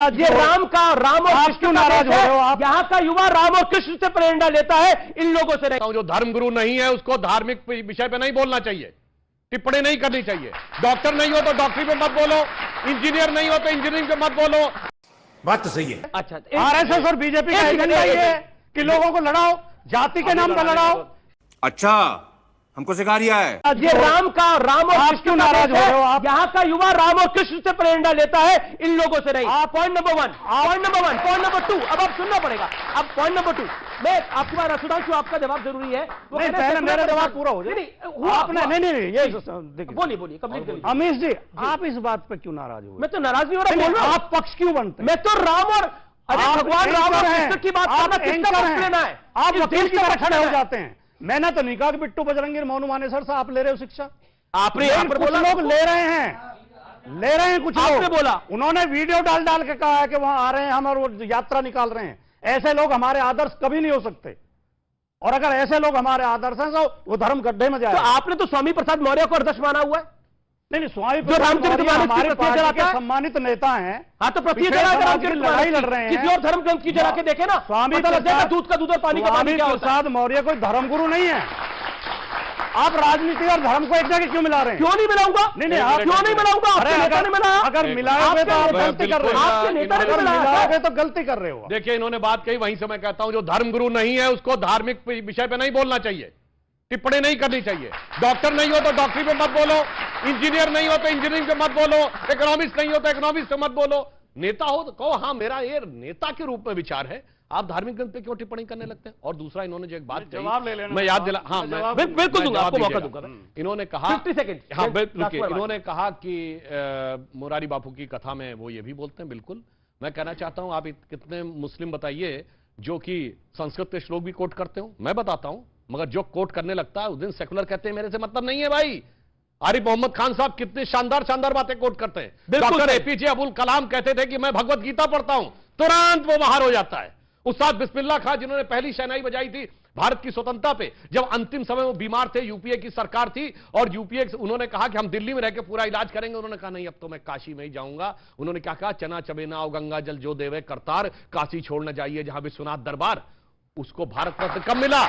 ये राम और कृष्ण क्यों नाराज हो रहे हो आप? यहाँ का युवा राम और कृष्ण से प्रेरणा लेता है, इन लोगों से नहीं। जो धर्मगुरु नहीं है उसको धार्मिक विषय पे नहीं बोलना चाहिए, टिप्पणी नहीं करनी चाहिए। डॉक्टर नहीं हो तो डॉक्टरी पे मत बोलो, इंजीनियर नहीं हो तो इंजीनियरिंग पे मत बोलो। बात तो सही है। अच्छा, आरएसएस और बीजेपी का एजेंडा ये है कि लोगों को लड़ाओ, जाति के नाम पर लड़ाओ। अच्छा, हमको सिखा रिया है। ये राम और कृष्ण क्यों नाराज हो रहे हो आप? यहाँ का युवा राम और कृष्ण से प्रेरणा लेता है, इन लोगों से नहीं। Point number one. Point number two, अब आप सुनना पड़ेगा। अब पॉइंट नंबर टू, मैं आपकी बात सुधांशु, आपका जवाब जरूरी है। नहीं, पहले मेरा जवाब पूरा हो जाए। आपने नहीं, ये बोलिए कंप्लीट करिए। अमीश जी, आप इस बात पे क्यों नाराज हो? मैं तो नाराज नहीं हो रहा, आप पक्ष क्यों बनते? मैं तो राम और भगवान राम और कृष्ण की बात करना, किसका पक्ष लेना है? आप वकील की तरह खड़े हो जाते हैं। मैंने तो नहीं कहा कि बिट्टू बजरंगी मोनू मानेसर से आप ले रहे हो शिक्षा। आपने बोला लोग ले रहे हैं कुछ लोग बोला, उन्होंने वीडियो डाल के कहा है कि वहां आ रहे हैं हम और वो यात्रा निकाल रहे हैं। ऐसे लोग हमारे आदर्श कभी नहीं हो सकते, और अगर ऐसे लोग हमारे आदर्श हैं तो वो धर्म गड्ढे में जाए। तो आपने तो स्वामी प्रसाद मौर्य को आदर्श माना हुआ है। नहीं, स्वामी प्रसाद हमारे पार्टी के सम्मानित नेता हैं। हाँ, तो लड़ाई लड़ रहे हैं, किसी और धर्म ग्रंथ की जरा के देखे ना। स्वामी दूध का दूध और पानी का पानी। प्रसाद मौर्य कोई धर्मगुरु नहीं है। आप राजनीति और धर्म को एक जगह क्यों मिला रहे हैं? क्यों नहीं मिलाऊंगा? नहीं, आप क्यों नहीं मिलाऊंगा? अगर मिलाओगे तो आप गलती कर रहे हो। आपके नेता ने मिलाओगे तो गलती कर रहे हो। देखिए, इन्होंने बात कही, वहीं से मैं कहता हूं जो धर्मगुरु नहीं है उसको धार्मिक विषय पे नहीं बोलना चाहिए, टिप्पणी नहीं करनी चाहिए। डॉक्टर नहीं हो तो डॉक्टरी पे मत बोलो, इंजीनियर नहीं हो तो इंजीनियरिंग पे मत बोलो, इकोनॉमिक्स नहीं हो तो इकोनॉमिक्स पे मत बोलो। नेता हो तो कहो हाँ मेरा ये नेता के रूप में विचार है, आप धार्मिक ग्रंथ पे क्यों टिप्पणी करने लगते हैं? और दूसरा, इन्होंने जो एक बात कही, मैं याद दिला, हाँ बिल्कुल दूंगा, आपको मौका दूंगा। इन्होंने कहा 50 सेकंड, हाँ इन्होंने कहा कि मुरारी बापू की कथा में वो ये भी बोलते हैं। बिल्कुल, मैं कहना चाहता हूं, आप कितने मुस्लिम बताइए जो कि संस्कृत के श्लोक भी कोट करते हो? मैं बताता हूं, मगर जो कोट करने लगता है उस दिन सेकुलर कहते हैं मेरे से मतलब नहीं है भाई। आरिफ मोहम्मद खान साहब कितनी शानदार बातें कोट करते हैं। डॉक्टर एपीजे अब्दुल कलाम कहते थे कि मैं भगवत गीता पढ़ता हूं, तुरंत वो बाहर हो जाता है। उस्ताद बिस्मिल्लाह खान जिन्होंने पहली शहनाई बजाई थी भारत की स्वतंत्रता पे, जब अंतिम समय वो बीमार थे, यूपीए की सरकार थी और यूपीए उन्होंने कहा कि हम दिल्ली में रहकर पूरा इलाज करेंगे, उन्होंने कहा नहीं अब तो मैं काशी में ही जाऊंगा। उन्होंने क्या कहा, चना चबेना और गंगा जल जो देवे करतार, काशी छोड़ न जाइए जहां विश्वनाथ दरबार। उसको भारत रत्न कब मिला?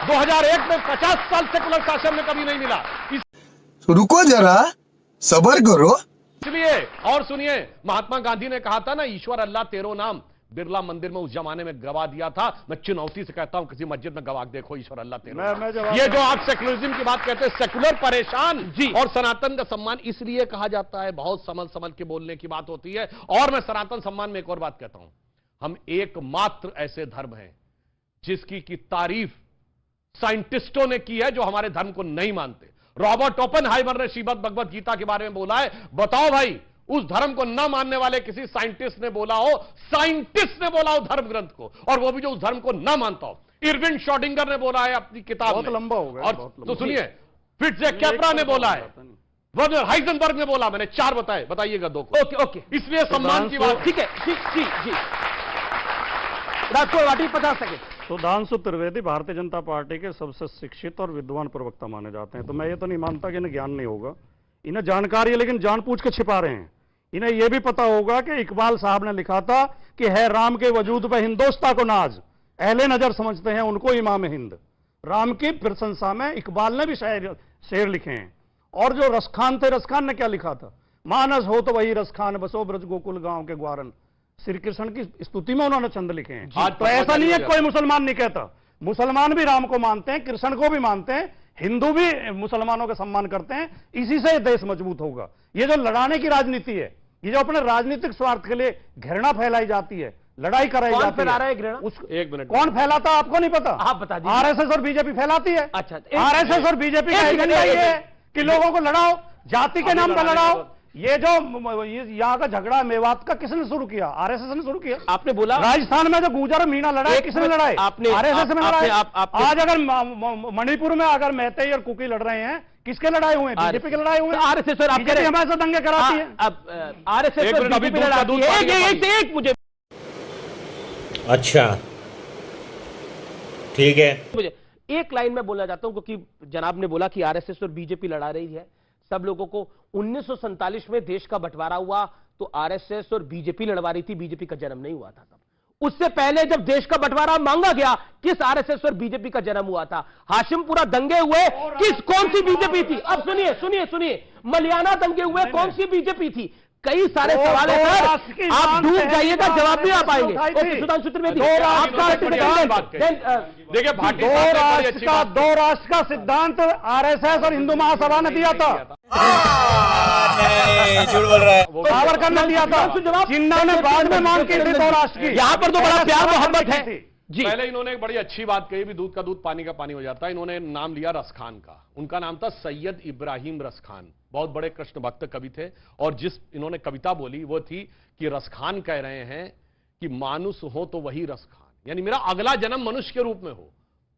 2001 में। 50 साल सेकुलर शासन में कभी नहीं मिला। रुको जरा, सब्र करो। इसलिए, और सुनिए, महात्मा गांधी ने कहा था ना, ईश्वर अल्लाह तेरो नाम, बिरला मंदिर में उस जमाने में गवा दिया था। मैं चुनौती से कहता हूं किसी मस्जिद में गवा देखो, ईश्वर अल्लाह तेरो। ये जो आप सेकुलरिज्म की बात कहते हैं, सेकुलर परेशान जी, और सनातन का सम्मान इसलिए कहा जाता है, बहुत समझ के बोलने की बात होती है। और मैं सनातन सम्मान में एक और बात कहता हूं, हम एकमात्र ऐसे धर्म हैं जिसकी की तारीफ साइंटिस्टों ने की है जो हमारे धर्म को नहीं मानते। रॉबर्ट ओपेनहाइमर ने श्रीमद् भगवत गीता के बारे में बोला है। बताओ भाई, उस धर्म को न मानने वाले किसी साइंटिस्ट ने बोला हो, साइंटिस्ट ने बोला हो धर्म ग्रंथ को, और वो भी जो उस धर्म को न मानता हो। इरविन श्रोडिंगर ने बोला है अपनी किताब में, बहुत लंबा हो गया, और तो सुनिए, फिट्जे कैप्रा ने बोला है, वर्नर हाइजेनबर्ग ने बोला, मैंने 4 बताए, बताइएगा 2 को। ओके, इसलिए सम्मान की बात। ठीक है, जी राजकोट 50 सेकंड। सुधांशु त्रिवेदी भारतीय जनता पार्टी के सबसे शिक्षित और विद्वान प्रवक्ता माने जाते हैं। तो मैं ये तो नहीं मानता कि इन्हें ज्ञान नहीं होगा, इन्हें जानकारी है, लेकिन जानबूझ के छिपा रहे हैं। इन्हें यह भी पता होगा कि इकबाल साहब ने लिखा था कि है राम के वजूद पे हिंदोस्तां को नाज, अहले नजर समझते हैं उनको इमाम हिंद। राम की प्रशंसा में इकबाल ने भी शेर लिखे हैं। और जो रसखान थे, रसखान ने क्या लिखा था? मानस हो तो वही रसखान, बसो ब्रज गोकुल गांव के ग्वारन। श्री कृष्ण की स्तुति में उन्होंने छंद लिखे हैं। आज तो ऐसा नहीं है कोई मुसलमान नहीं कहता, मुसलमान भी राम को मानते हैं, कृष्ण को भी मानते हैं, हिंदू भी मुसलमानों का सम्मान करते हैं। इसी से देश मजबूत होगा। ये जो लड़ाने की राजनीति है, ये जो अपने राजनीतिक स्वार्थ के लिए घृणा फैलाई जाती है, लड़ाई कराई जाती है, एक मिनट, कौन फैलाता है आपको नहीं पता? आप बता दीजिए। आरएसएस और बीजेपी फैलाती है। अच्छा, आरएसएस और बीजेपी का एजेंडा ये है कि लोगों को लड़ाओ, जाति के नाम पर लड़ाओ। ये जो यहाँ का झगड़ा मेवात का किसने शुरू किया? आरएसएस ने शुरू किया। आपने बोला राजस्थान में जो गुर्जर मीणा लड़ाई, किसने लड़ाई? आपने आरएसएस में लड़ाई। आज अगर मणिपुर में अगर मेहते और कुकी लड़ रहे हैं, किसके लड़ाई हुए? बीजेपी के लड़ाई हुए। आरएसएस और बीजेपी हमारे साथ दंगे कराती है। आरएसएस और बीजेपी लड़ाती है। एक मुझे, अच्छा ठीक है, मुझे एक लाइन में बोलना चाहता हूं, क्योंकि जनाब ने बोला कि आरएसएस और बीजेपी लड़ा रही है। सब लोगों को 1947 में देश का बंटवारा हुआ तो आरएसएस और बीजेपी लड़वा रही थी, बीजेपी का जन्म नहीं हुआ था तब। उससे पहले जब देश का बंटवारा मांगा गया, किस आरएसएस और बीजेपी का जन्म हुआ था? हाशिमपुरा दंगे हुए, कौन सी बीजेपी थी? अब सुनिए सुनिए सुनिए, मलियाना दंगे हुए, कौन सी बीजेपी थी? कई सारे सवाल है सर, आप डूब जाइएगा, जवाब नहीं आ पाएंगे। सुधांशु त्रिवेदी, देखिए, दो राष्ट्र का सिद्धांत आरएसएस और हिंदू महासभा ने दिया था, झूठ बोल रहा है। सावरकर ने दिया था, जिन्ना ने बाद में मांग की थी 2 राष्ट्र की। यहां पर तो बड़ा प्यार मोहब्बत है जी। पहले इन्होंने एक बड़ी अच्छी बात कही, भी दूध का दूध पानी का पानी हो जाता है। इन्होंने नाम लिया रस खान का। उनका नाम था सैयद इब्राहिम रस खान, बहुत बड़े कृष्ण भक्त कवि थे। और जिस इन्होंने कविता बोली वो थी कि रस खान कह रहे हैं कि मानुष हो तो वही रस खान, यानी मेरा अगला जन्म मनुष्य के रूप में हो।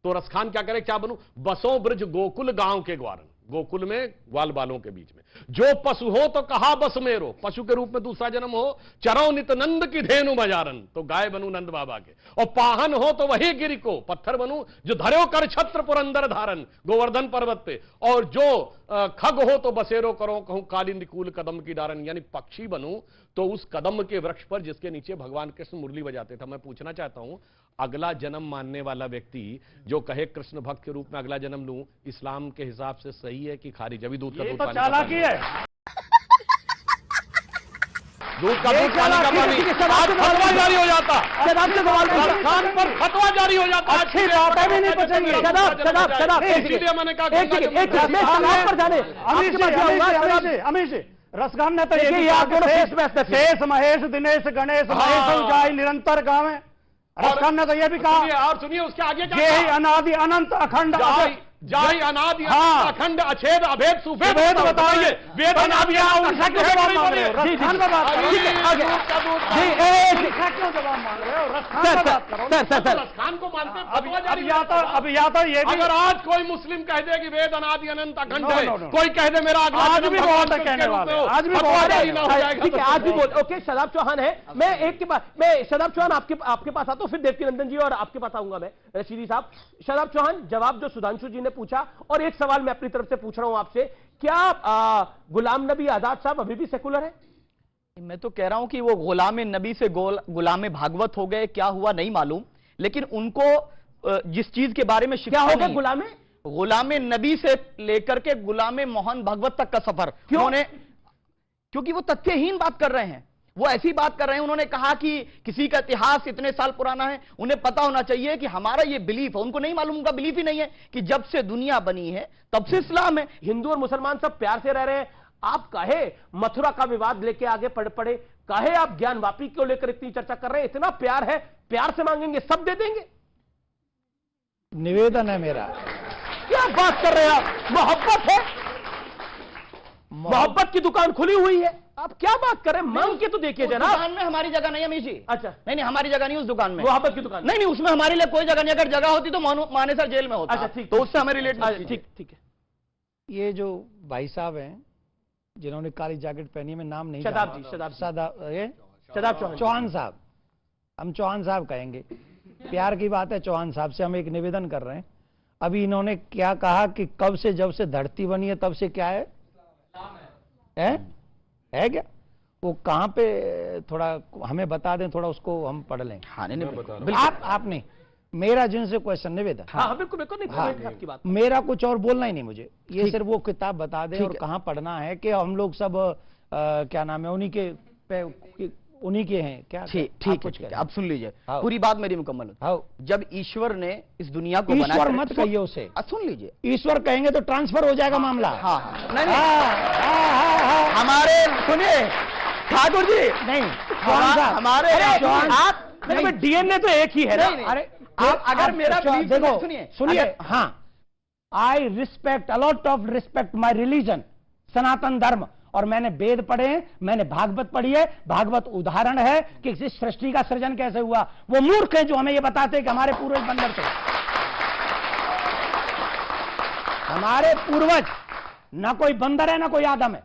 तो रस खान क्या करे, क्या बनूं? बसों ब्रज गोकुल गांव के ग्वारन, गोकुल में ग्वाल बालों के बीच में। जो पशु हो तो कहा बस मेरो, पशु के रूप में दूसरा जन्म हो। चरो नित नंद की धेनु बजारन, तो गाय बनूं नंद बाबा के। और पाहन हो तो वही गिरी को, पत्थर बनूं जो धर्यो कर छत्र पुरंदर धारन, गोवर्धन पर्वत पे। और जो खग हो तो बसेरो करो, कहूं कालिंदी कूल कदम की डारन, यानी पक्षी बनूं तो उस कदम के वृक्ष पर जिसके नीचे भगवान कृष्ण मुरली बजाते थे। मैं पूछना चाहता हूं, अगला जन्म मानने वाला व्यक्ति जो कहे कृष्ण भक्त के रूप में अगला जन्म लूं, इस्लाम के हिसाब से सही है कि खारिज? अभी दूध का दूध पानी का चालाकी है, दूध का दूध पानी का पानी। आज फतवा जारी हो जाता, खान पर फतवा जारी हो जाता। अच्छी बातें भी नहीं बचेंगी। इसीलिए मैंने कहा अमीश जी, रसखान ने तो शेष महेश दिनेश गणेश महेश जाय निरंतर गाँव है। रसखान ने तो ये भी कहा, और सुनिए उसके आगे क्या ये अनादि अनंत अखंड जाय अनादि अखंड अछेद अभेद सुभेद बताइए। वेद अनादि उनका क्यों जवाब मांग रहे हो? रसखान का बात करो, जवाब मांग रहे हो? रसखान को मानते अब या तो ये भी, अगर आज कोई मुस्लिम कह दे कि वेद अनादि अनंत अखंड है, कोई कह दे मेरा अगला आज भी बहुत कहने वाले, आज भी बहुत, ठीक है, आज भी बोल। ओके, शदाब चौहान है, मैं एक के पास, मैं शदाब चौहान आपके पास आता हूं, फिर देवकीनंदन जी और आपके पास आऊंगा मैं, रशीदी साहब। शदाब चौहान, जवाब जो सुधांशु जी ने पूछा, और एक सवाल मैं अपनी तरफ से पूछ रहा हूं आपसे, क्या गुलाम नबी आजाद साहब अभी भी सेकुलर है? मैं तो कह रहा हूं कि वो गुलाम नबी से गुलाम भागवत हो गए, क्या हुआ नहीं मालूम, लेकिन उनको जिस चीज के बारे में क्या हो गया? गुलाम नबी से लेकर के गुलाम मोहन भागवत तक का सफर। उन्होंने, क्योंकि वो तथ्यहीन बात कर रहे हैं, वो ऐसी बात कर रहे हैं। उन्होंने कहा कि किसी का इतिहास इतने साल पुराना है, उन्हें पता होना चाहिए कि हमारा ये बिलीफ है। उनको नहीं मालूम, उनका बिलीफ ही नहीं है कि जब से दुनिया बनी है तब से इस्लाम है। हिंदू और मुसलमान सब प्यार से रह रहे हैं। आप काहे मथुरा का विवाद लेके आगे पड़े, काहे आप ज्ञान वापी को लेकर इतनी चर्चा कर रहे हैं? इतना प्यार है, प्यार से मांगेंगे सब दे देंगे। निवेदन है मेरा, क्या बात कर रहे हैं आप? मोहब्बत है, मोहब्बत की दुकान खुली हुई है, आप क्या बात कर रहे हैं? मांग के तो देखिए जनाब। दुकान में हमारी जगह नहीं है अमीश जी। अच्छा, नहीं हमारी जगह नहीं उस दुकान में, मोहब्बत की दुकान नहीं, उसमें हमारे लिए कोई जगह नहीं। अगर जगह होती तो मानेसर जेल में होता। अच्छा, ठीक, तो उससे हमें रिलेट। ठीक है। ये जो भाई साहब हैं जिन्होंने काली जैकेट पहनी है, मैं नाम नहीं, शदाब चौहान साहब, हम चौहान साहब कहेंगे, प्यार की बात है। चौहान साहब से हम एक निवेदन कर रहे हैं। अभी इन्होंने क्या कहा कि कब से, जब से धरती बनी है तब से क्या है क्या? वो कहां पे, थोड़ा हमें बता दें, थोड़ा उसको हम पढ़ लें। हाँ, नहीं, आपने मेरा जिनसे क्वेश्चन निवेदन, हाँ, बिल्कुल आपकी बात, मेरा कुछ और बोलना ही नहीं मुझे, ये सिर्फ वो किताब बता दें और कहां पढ़ना है, कि हम लोग सब क्या नाम है उन्हीं के हैं क्या? ठीक है, आप सुन लीजिए, पूरी बात मेरी मुकम्मल होती। जब ईश्वर ने इस दुनिया को बनाया, ईश्वर मत कहिए उसे, सुन लीजिए, ईश्वर कहेंगे तो ट्रांसफर हो जाएगा मामला। नहीं, हमारे सुनिए ठाकुर जी, नहीं हमारे डीएनए तो एक ही है ना। अरे अगर मेरा देखो, सुनिए, हाँ, I respect, a lot of respect my religion, Sanatan Dharma, और मैंने वेद पढ़े हैं, मैंने भागवत पढ़ी है। भागवत उदाहरण है कि इस सृष्टि का सृजन कैसे हुआ। वो मूर्ख है जो हमें ये बताते हैं कि हमारे पूर्वज बंदर थे। हमारे पूर्वज ना कोई बंदर है ना कोई आदम है,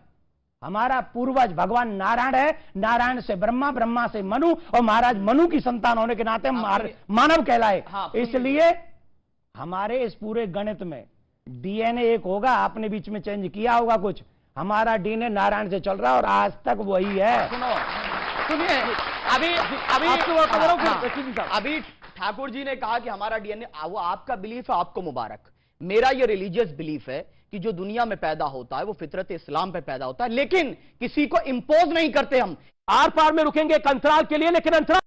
हमारा पूर्वज भगवान नारायण है। नारायण से ब्रह्मा, ब्रह्मा से मनु, और महाराज मनु की संतान होने के नाते मानव कहलाए। इसलिए हमारे इस पूरे गणित में डीएनए एक होगा, आपने बीच में चेंज किया होगा कुछ, हमारा डीएनए नारायण से चल रहा है और आज तक वही है। सुनिए, अभी अभी ठाकुर जी ने कहा कि हमारा डीएनए, वो आपका बिलीफ है, आपको मुबारक। मेरा ये रिलीजियस बिलीफ है कि जो दुनिया में पैदा होता है वो फितरत इस्लाम पे पैदा होता है, लेकिन किसी को इंपोज नहीं करते हम। आर पार में रुकेंगे एक अंतराल के लिए, लेकिन अंतराल